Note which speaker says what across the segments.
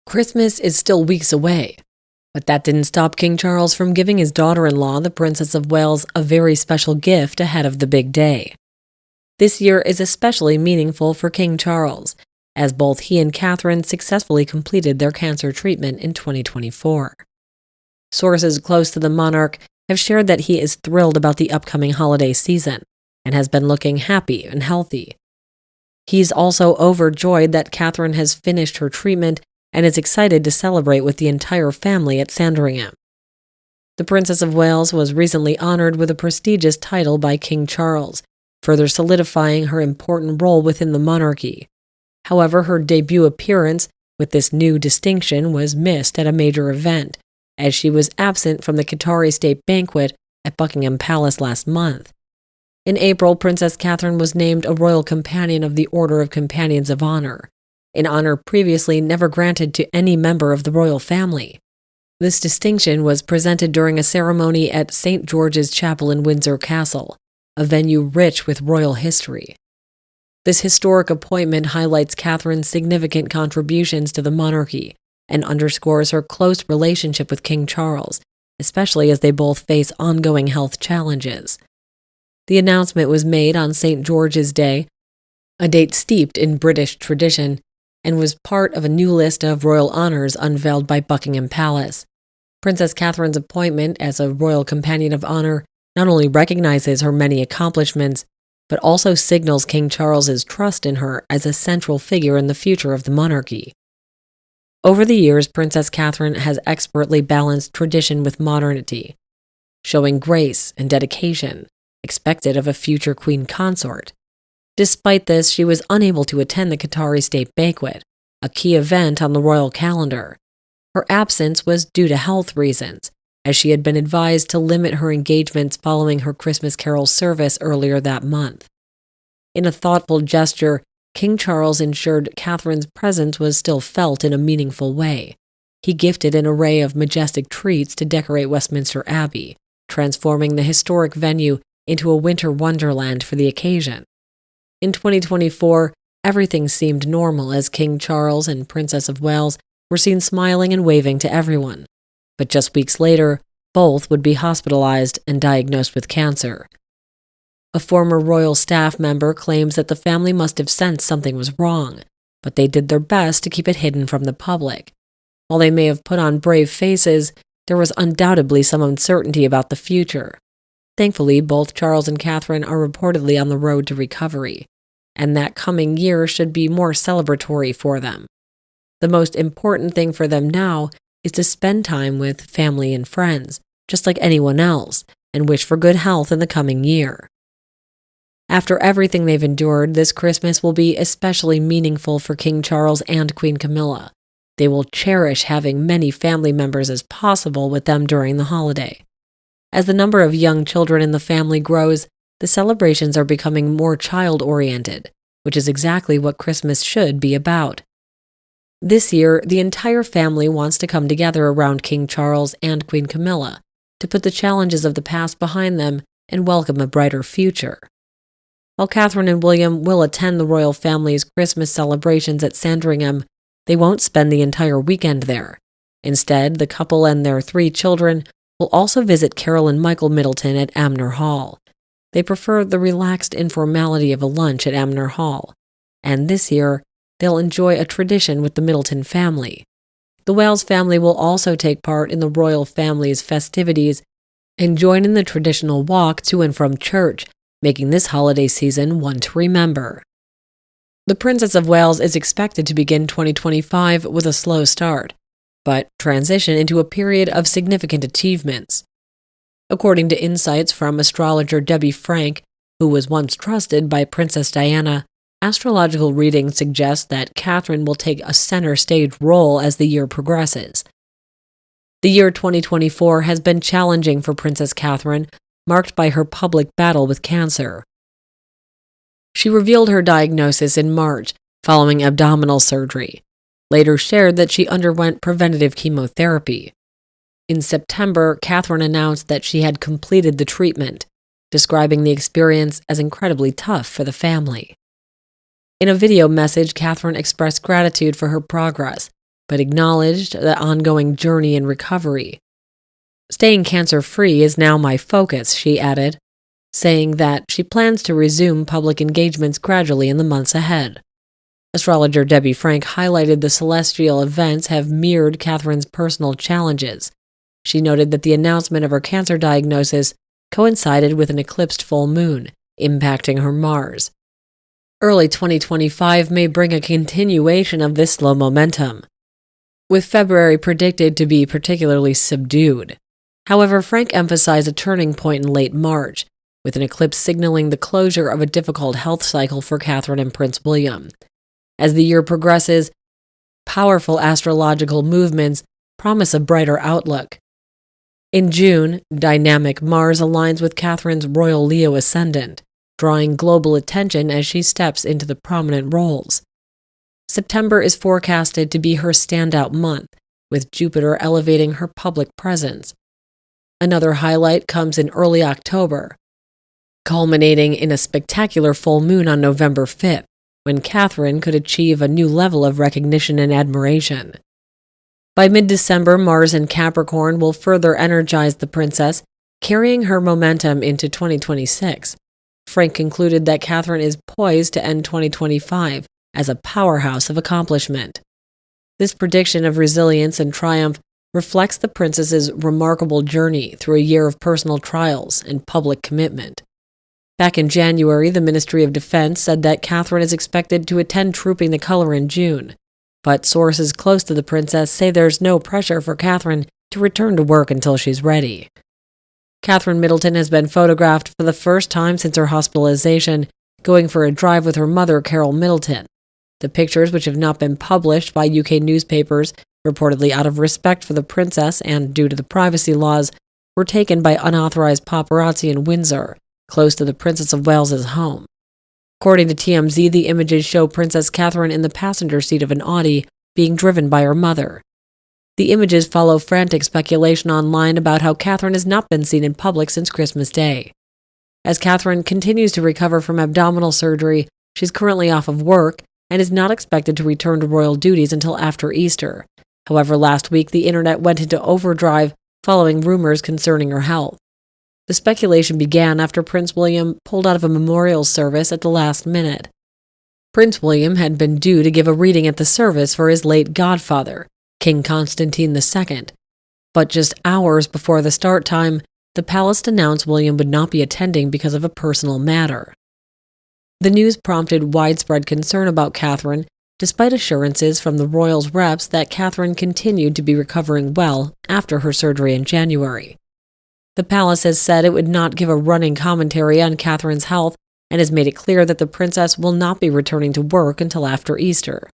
Speaker 1: Christmas is still weeks away, but that didn't stop King Charles from giving his daughter-in-law, the Princess of Wales, a very special gift ahead of the big day. This year is especially meaningful for King Charles, as both he and Catherine successfully completed their cancer treatment in 2024. Sources close to the monarch have shared that he is thrilled about the upcoming holiday season and has been looking happy and healthy. He's also overjoyed that Catherine has finished her treatment and is excited to celebrate with the entire family at Sandringham. The Princess of Wales was recently honored with a prestigious title by King Charles, further solidifying her important role within the monarchy. However, her debut appearance with this new distinction was missed at a major event, as she was absent from the Qatari state banquet at Buckingham Palace last month. In April, Princess Catherine was named a Royal Companion of the Order of Companions of Honor, an honor previously never granted to any member of the royal family. This distinction was presented during a ceremony at St. George's Chapel in Windsor Castle, a venue rich with royal history. This historic appointment highlights Catherine's significant contributions to the monarchy and underscores her close relationship with King Charles, especially as they both face ongoing health challenges. The announcement was made on St. George's Day, a date steeped in British tradition, and was part of a new list of royal honors unveiled by Buckingham Palace. Princess Catherine's appointment as a Royal Companion of Honor not only recognizes her many accomplishments, but also signals King Charles's trust in her as a central figure in the future of the monarchy. Over the years, Princess Catherine has expertly balanced tradition with modernity, showing grace and dedication expected of a future queen consort. Despite this, she was unable to attend the Qatari state banquet, a key event on the royal calendar. Her absence was due to health reasons, as she had been advised to limit her engagements following her Christmas carol service earlier that month. In a thoughtful gesture, King Charles ensured Catherine's presence was still felt in a meaningful way. He gifted an array of majestic treats to decorate Westminster Abbey, transforming the historic venue into a winter wonderland for the occasion. In 2024, everything seemed normal as King Charles and Princess of Wales were seen smiling and waving to everyone. But just weeks later, both would be hospitalized and diagnosed with cancer. A former royal staff member claims that the family must have sensed something was wrong, but they did their best to keep it hidden from the public. While they may have put on brave faces, there was undoubtedly some uncertainty about the future. Thankfully, both Charles and Catherine are reportedly on the road to recovery, and that coming year should be more celebratory for them. The most important thing for them now is to spend time with family and friends, just like anyone else, and wish for good health in the coming year. After everything they've endured, this Christmas will be especially meaningful for King Charles and Queen Camilla. They will cherish having many family members as possible with them during the holiday. As the number of young children in the family grows, the celebrations are becoming more child-oriented, which is exactly what Christmas should be about. This year, the entire family wants to come together around King Charles and Queen Camilla to put the challenges of the past behind them and welcome a brighter future. While Catherine and William will attend the royal family's Christmas celebrations at Sandringham, they won't spend the entire weekend there. Instead, the couple and their 3 children will also visit Carole and Michael Middleton at Amner Hall. They prefer the relaxed informality of a lunch at Amner Hall, and this year, they'll enjoy a tradition with the Middleton family. The Wales family will also take part in the royal family's festivities and join in the traditional walk to and from church, making this holiday season one to remember. The Princess of Wales is expected to begin 2025 with a slow start, but transition into a period of significant achievements. According to insights from astrologer Debbie Frank, who was once trusted by Princess Diana, astrological readings suggest that Catherine will take a center stage role as the year progresses. The year 2024 has been challenging for Princess Catherine, marked by her public battle with cancer. She revealed her diagnosis in March, following abdominal surgery, later shared that she underwent preventative chemotherapy. In September, Catherine announced that she had completed the treatment, describing the experience as incredibly tough for the family. In a video message, Catherine expressed gratitude for her progress, but acknowledged the ongoing journey in recovery. "Staying cancer-free is now my focus," she added, saying that she plans to resume public engagements gradually in the months ahead. Astrologer Debbie Frank highlighted the celestial events have mirrored Catherine's personal challenges. She noted that the announcement of her cancer diagnosis coincided with an eclipsed full moon, impacting her Mars. Early 2025 may bring a continuation of this slow momentum, with February predicted to be particularly subdued. However, Frank emphasized a turning point in late March, with an eclipse signaling the closure of a difficult health cycle for Catherine and Prince William. As the year progresses, powerful astrological movements promise a brighter outlook. In June, dynamic Mars aligns with Catherine's royal Leo ascendant, drawing global attention as she steps into the prominent roles. September is forecasted to be her standout month, with Jupiter elevating her public presence. Another highlight comes in early October, culminating in a spectacular full moon on November 5th, when Catherine could achieve a new level of recognition and admiration. By mid-December, Mars in Capricorn will further energize the princess, carrying her momentum into 2026. Frank concluded that Catherine is poised to end 2025 as a powerhouse of accomplishment. This prediction of resilience and triumph reflects the princess's remarkable journey through a year of personal trials and public commitment. Back in January, the Ministry of Defense said that Catherine is expected to attend Trooping the Color in June, but sources close to the princess say there's no pressure for Catherine to return to work until she's ready. Catherine Middleton has been photographed for the first time since her hospitalization, going for a drive with her mother, Carole Middleton. The pictures, which have not been published by UK newspapers, reportedly out of respect for the princess and due to the privacy laws, were taken by unauthorized paparazzi in Windsor, close to the Princess of Wales's home. According to TMZ, the images show Princess Catherine in the passenger seat of an Audi being driven by her mother. The images follow frantic speculation online about how Catherine has not been seen in public since Christmas Day. As Catherine continues to recover from abdominal surgery, she's currently off of work and is not expected to return to royal duties until after Easter. However, last week the internet went into overdrive following rumors concerning her health. The speculation began after Prince William pulled out of a memorial service at the last minute. Prince William had been due to give a reading at the service for his late godfather, King Constantine II, but just hours before the start time, the palace announced William would not be attending because of a personal matter. The news prompted widespread concern about Catherine, despite assurances from the royals' reps that Catherine continued to be recovering well after her surgery in January. The palace has said it would not give a running commentary on Catherine's health and has made it clear that the princess will not be returning to work until after Easter.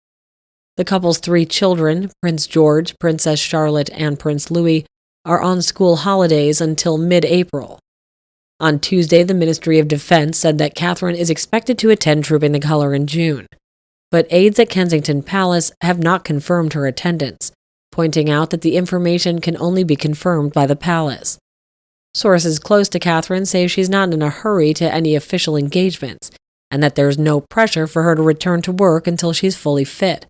Speaker 1: The couple's 3 children, Prince George, Princess Charlotte, and Prince Louis, are on school holidays until mid-April. On Tuesday, the Ministry of Defense said that Catherine is expected to attend Trooping the Color in June, but aides at Kensington Palace have not confirmed her attendance, pointing out that the information can only be confirmed by the palace. Sources close to Catherine say she's not in a hurry to any official engagements, and that there's no pressure for her to return to work until she's fully fit.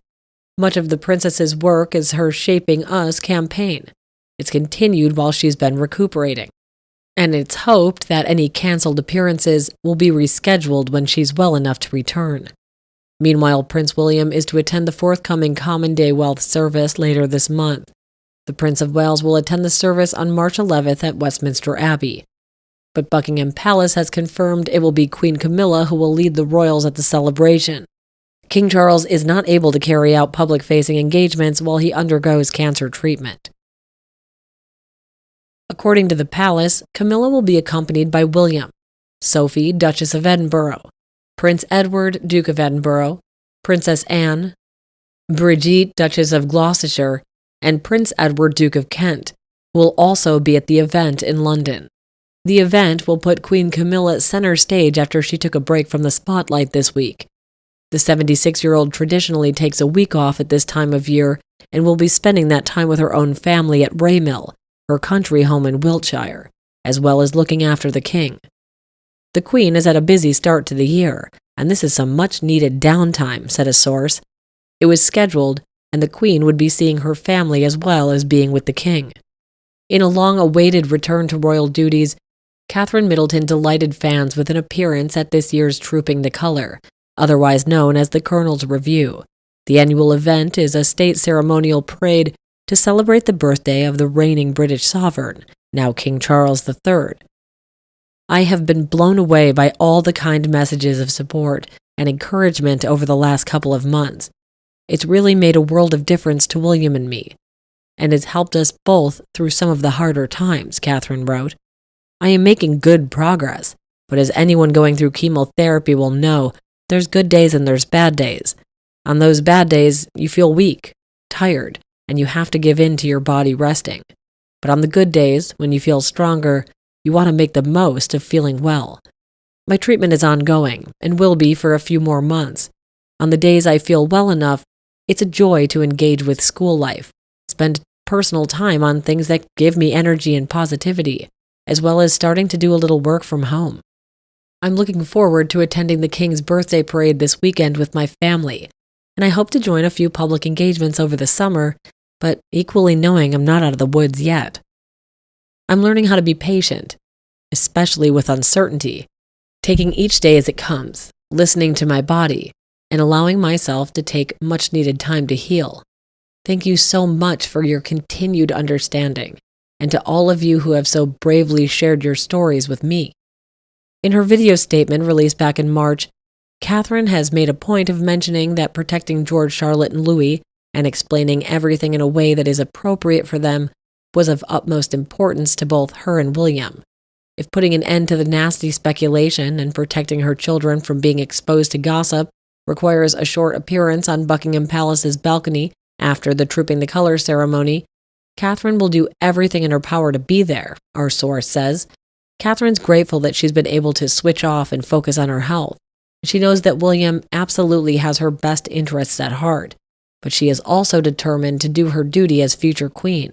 Speaker 1: Much of the princess's work is her Shaping Us campaign. It's continued while she's been recuperating, and it's hoped that any canceled appearances will be rescheduled when she's well enough to return. Meanwhile, Prince William is to attend the forthcoming Commonwealth service later this month. The Prince of Wales will attend the service on March 11th at Westminster Abbey. But Buckingham Palace has confirmed it will be Queen Camilla who will lead the royals at the celebration. King Charles is not able to carry out public-facing engagements while he undergoes cancer treatment. According to the palace, Camilla will be accompanied by William, Sophie, Duchess of Edinburgh, Prince Edward, Duke of Edinburgh, Princess Anne, Brigitte, Duchess of Gloucestershire, and Prince Edward, Duke of Kent, will also be at the event in London. The event will put Queen Camilla center stage after she took a break from the spotlight this week. The 76-year-old traditionally takes a week off at this time of year and will be spending that time with her own family at Raymill, her country home in Wiltshire, as well as looking after the king. The Queen has had a busy start to the year, and this is some much-needed downtime, said a source. It was scheduled, and the Queen would be seeing her family as well as being with the King. In a long-awaited return to royal duties, Catherine Middleton delighted fans with an appearance at this year's Trooping the Colour, otherwise known as the Colonel's Review. The annual event is a state ceremonial parade to celebrate the birthday of the reigning British sovereign, now King Charles III. I have been blown away by all the kind messages of support and encouragement over the last couple of months. It's really made a world of difference to William and me, and has helped us both through some of the harder times, Catherine wrote. I am making good progress, but as anyone going through chemotherapy will know, there's good days and there's bad days. On those bad days, you feel weak, tired, and you have to give in to your body resting. But on the good days, when you feel stronger, you want to make the most of feeling well. My treatment is ongoing, and will be for a few more months. On the days I feel well enough, it's a joy to engage with school life, spend personal time on things that give me energy and positivity, as well as starting to do a little work from home. I'm looking forward to attending the King's birthday parade this weekend with my family, and I hope to join a few public engagements over the summer, but equally knowing I'm not out of the woods yet. I'm learning how to be patient, especially with uncertainty, taking each day as it comes, listening to my body, and allowing myself to take much-needed time to heal. Thank you so much for your continued understanding, and to all of you who have so bravely shared your stories with me. In her video statement released back in March, Catherine has made a point of mentioning that protecting George, Charlotte, and Louis and explaining everything in a way that is appropriate for them was of utmost importance to both her and William. If putting an end to the nasty speculation and protecting her children from being exposed to gossip requires a short appearance on Buckingham Palace's balcony after the Trooping the Colour ceremony, Catherine will do everything in her power to be there, our source says. Catherine's grateful that she's been able to switch off and focus on her health. She knows that William absolutely has her best interests at heart, but she is also determined to do her duty as future queen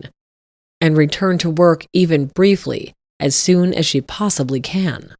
Speaker 1: and return to work even briefly as soon as she possibly can.